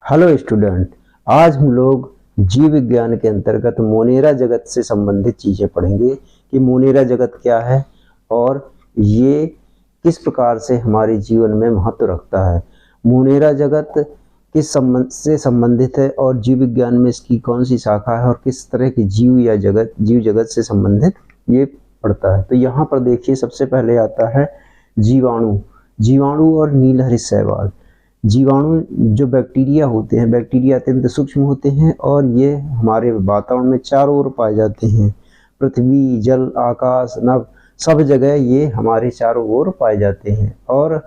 Hello student. आज हम लोग जीव विज्ञान के अंतर्गत मोनेरा जगत से संबंधित चीज़ें पढ़ेंगे कि मोनेरा जगत क्या है और ये किस प्रकार से हमारे जीवन में महत्व रखता है। मोनेरा जगत किस संबंध से संबंधित है और जीव विज्ञान में इसकी कौन सी शाखा है और किस तरह की जीव जगत से संबंधित ये पढ़ता है। तो यहाँ पर देखिए, सबसे पहले आता है जीवाणु और नीलहरित शैवाल। जीवाणु जो बैक्टीरिया होते हैं, बैक्टीरिया अत्यंत सूक्ष्म होते हैं और ये हमारे वातावरण में चारों ओर पाए जाते हैं। पृथ्वी, जल, आकाश, नभ, सब जगह ये हमारे चारों ओर पाए जाते हैं और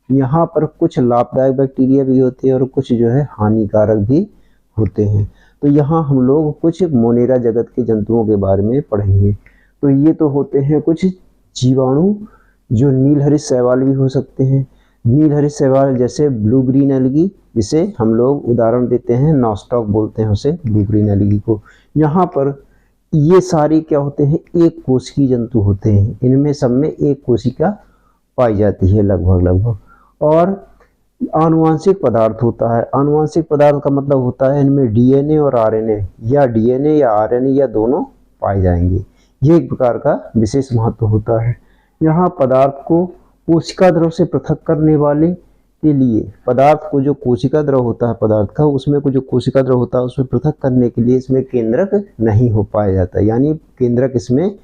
यहाँ पर कुछ लाभदायक बैक्टीरिया भी होते हैं और कुछ जो है हानिकारक भी होते हैं। तो यहाँ हम लोग कुछ मोनेरा जगत के जंतुओं के बारे में पढ़ेंगे। तो ये तो होते हैं कुछ जीवाणु जो नीलहरित शैवाल भी हो सकते हैं। नीलहरित शैवाल जैसे ब्लू ग्रीन एल्गी, जिसे हम लोग उदाहरण देते हैं नॉस्टॉक बोलते हैं उसे, ब्लू ग्रीन एल्गी को। यहाँ पर ये सारे क्या होते हैं, एक कोशिकीय जंतु होते हैं। इनमें सब में एक कोशिका पाई जाती है लगभग। और आनुवांशिक पदार्थ होता है। आनुवांशिक पदार्थ का मतलब होता है इनमें डीएनए और आरएनए या आरएनए या दोनों पाए जाएंगे। ये एक प्रकार का विशेष महत्व होता है। यहाँ पदार्थ को कोशिका द्रव से पृथक करने वाले के लिए, पदार्थ को जो कोशिका द्रव होता है पदार्थ का, उसमें को जो कोशिका द्रव होता है उसमें पृथक करने के लिए इसमें केंद्रक नहीं हो पाया जाता, यानी केंद्रक इसमें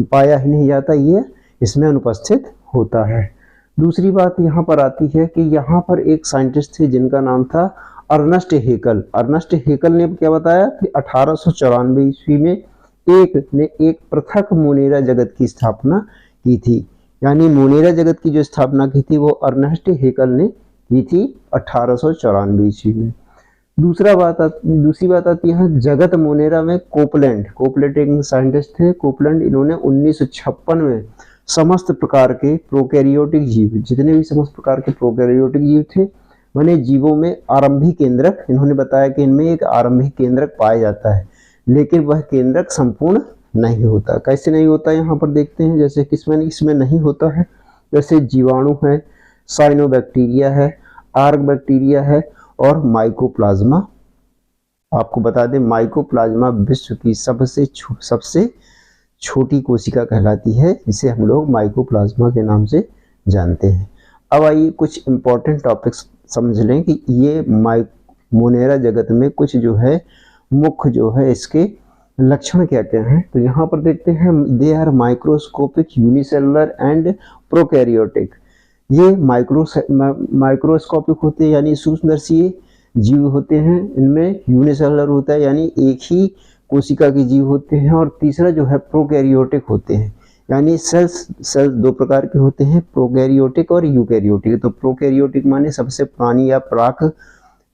पाया ही नहीं जाता, ये इसमें अनुपस्थित होता है। दूसरी बात यहाँ पर आती है कि यहाँ पर एक साइंटिस्ट थे जिनका नाम था अर्नस्ट हेकल। अर्नस्ट हेकल ने क्या बताया कि 1894 ईस्वी में एक पृथक मोनेरा जगत की स्थापना की थी। यानी मोनेरा जगत की जो स्थापना की थी वो अर्नस्ट हेकल ने की थी 1894 ईस्वी में। दूसरी बात आती है जगत मोनेरा में कोपलैंड एक साइंटिस्ट थे। कोपलैंड, इन्होंने 1956 में समस्त प्रकार के प्रोकैरियोटिक जीव, जितने भी समस्त प्रकार के प्रोकैरियोटिक जीव थे, मैंने जीवों में आरंभिक केंद्रक, इन्होंने बताया कि इनमें एक आरंभिक केंद्रक पाया जाता है, लेकिन वह केंद्रक संपूर्ण नहीं होता। कैसे नहीं होता यहाँ पर देखते हैं। जैसे किसमें नहीं होता है, जैसे जीवाणु है, साइनोबैक्टीरिया है, आर्क बैक्टीरिया है और माइकोप्लाज्मा। आपको बता दें माइकोप्लाज्मा विश्व की सबसे छोटी कोशिका कहलाती है, जिसे हम लोग माइकोप्लाज्मा के नाम से जानते हैं। अब आइए कुछ इंपॉर्टेंट टॉपिक्स समझ लें कि ये मोनेरा जगत में कुछ जो है मुख्य जो है इसके लक्षण क्या क्या हैं। तो यहाँ पर देखते हैं, they are microscopic, unicellular and prokaryotic. ये माइक्रोस्कोपिक होते हैं यानी सूक्ष्मदर्शीय जीव होते हैं। इनमें यूनिसेलुलर होता है यानी एक ही कोशिका के जीव होते हैं। और तीसरा जो है प्रोकैरियोटिक होते हैं, यानी सेल्स दो प्रकार के होते हैं, प्रोकैरियोटिक और यूकैरियोटिक। तो प्रोकैरियोटिक माने सबसे पुरानी या प्राक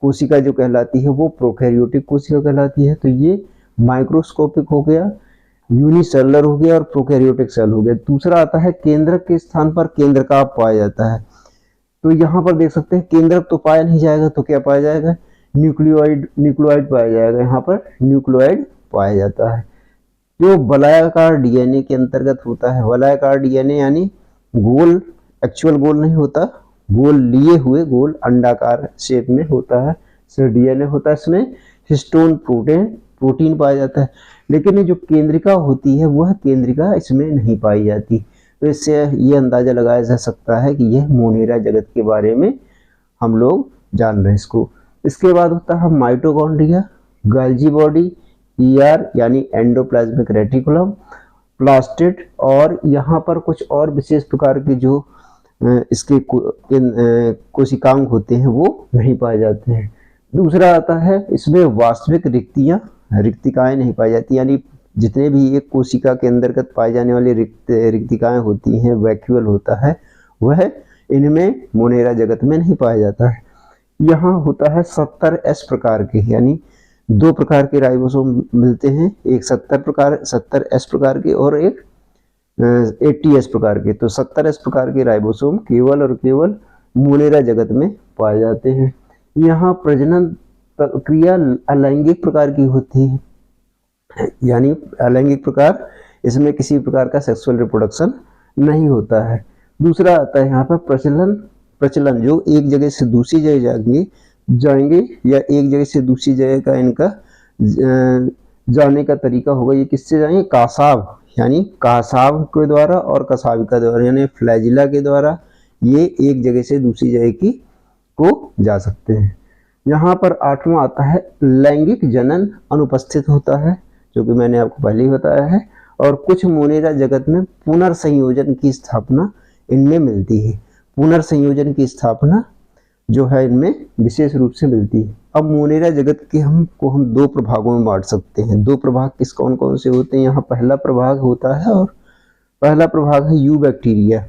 कोशिका जो कहलाती है वो प्रोकैरियोटिक कोशिका कहलाती है। तो ये माइक्रोस्कोपिक हो गया, यूनिसेलुलर हो गया और प्रोकैरियोटिक सेल हो गया। दूसरा आता है केंद्रक के स्थान पर केंद्रकाभ पाया जाता है। तो यहाँ पर देख सकते हैं केंद्रक तो पाया नहीं जाएगा, तो क्या पाया जाएगा, न्यूक्लियोइड पाया जाएगा। यहाँ पर न्यूक्लियोइड पाया जाता है जो वलयाकार डीएनए के अंतर्गत होता है। वलयाकार डीएनए यानी गोल, एक्चुअल गोल नहीं होता, गोल लिए हुए गोल अंडाकार शेप में होता है, सो डीएनए होता है। इसमें हिस्टोन प्रोटीन पाया जाता है, लेकिन ये जो केंद्रिका होती है वह केंद्रिका इसमें नहीं पाई जाती। तो इससे ये अंदाजा लगाया जा सकता है कि यह मोनेरा जगत के बारे में हम लोग जान रहे हैं इसको। इसके बाद होता है माइटोकॉन्ड्रिया, गोल्जी बॉडी, ईआर यानी एंडोप्लाज्मिक रेटिकुलम, प्लास्टिड, और यहाँ पर कुछ और विशेष प्रकार के जो इसके कोशिकांग होते हैं वो नहीं पाए जाते हैं। दूसरा आता है इसमें वास्तविक रिक्तिकाएं नहीं पाई जाती, यानी जितने भी एक कोशिका के अंतर्गत पाए जाने वाली रिक्तिकाएं होती हैं, वैक्यूल होता है, वह इनमें मोनेरा जगत में नहीं पाया जाता है। यहाँ होता है 70S प्रकार के, यानी दो प्रकार के राइबोसोम मिलते हैं, एक 70S प्रकार के और एक 80S प्रकार के। तो 70S प्रकार के राइबोसोम केवल और केवल मोनेरा जगत में पाए जाते हैं। यहाँ प्रजनन प्रक्रिया अलैंगिक प्रकार की होती है, यानी अलैंगिक प्रकार, इसमें किसी प्रकार का सेक्सुअल रिप्रोडक्शन नहीं होता है। दूसरा आता है यहाँ पर प्रचलन, जो एक जगह से दूसरी जगह जाएंगे जाएंगे या एक जगह से दूसरी जगह का इनका जाने का तरीका होगा। ये किससे जाएंगे? कासाव, यानी कासाव के द्वारा और कसाविका द्वारा, यानी फ्लैजिला के द्वारा ये एक जगह से दूसरी जगह की को जा सकते हैं। यहाँ पर 8वां आता है लैंगिक जनन अनुपस्थित होता है, जो कि मैंने आपको पहले ही बताया है। और कुछ मोनेरा जगत में पुनर्संयोजन की स्थापना इनमें मिलती है। पुनर्संयोजन की स्थापना जो है इनमें विशेष रूप से मिलती है। अब मोनेरा जगत के हम दो प्रभागों में बांट सकते हैं। दो प्रभाग किस कौन कौन से होते हैं? यहाँ पहला प्रभाग होता है, और पहला प्रभाग है यू बैक्टीरिया,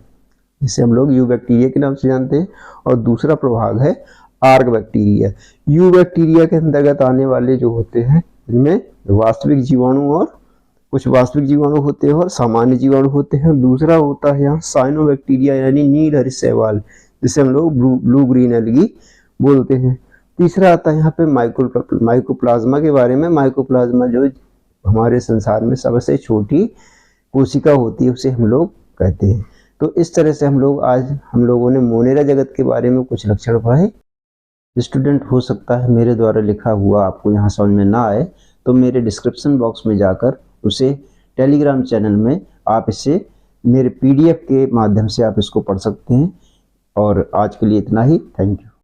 जिसे हम लोग यू बैक्टीरिया के नाम से जानते हैं। और दूसरा प्रभाग है आर्क बैक्टीरिया। यू बैक्टीरिया के अंतर्गत आने वाले जो होते हैं, इनमें वास्तविक जीवाणु और कुछ वास्तविक जीवाणु होते हैं और सामान्य जीवाणु होते हैं। दूसरा होता है यहाँ साइनोबैक्टीरिया, यानी नील हरित शैवाल, जिसे हम लोग ब्लू ग्रीन एल्गी बोलते हैं। तीसरा आता है यहाँ पे माइकोप्लाज्मा के बारे में। माइकोप्लाज्मा जो हमारे संसार में सबसे छोटी कोशिका होती है, उसे हम लोग कहते हैं। तो इस तरह से आज हम लोगों ने मोनेरा जगत के बारे में कुछ लक्षण पढ़े। स्टूडेंट, हो सकता है मेरे द्वारा लिखा हुआ आपको यहाँ समझ में ना आए, तो मेरे डिस्क्रिप्शन बॉक्स में जाकर उसे टेलीग्राम चैनल में आप इसे मेरे PDF के माध्यम से आप इसको पढ़ सकते हैं। और आज के लिए इतना ही। Thank you.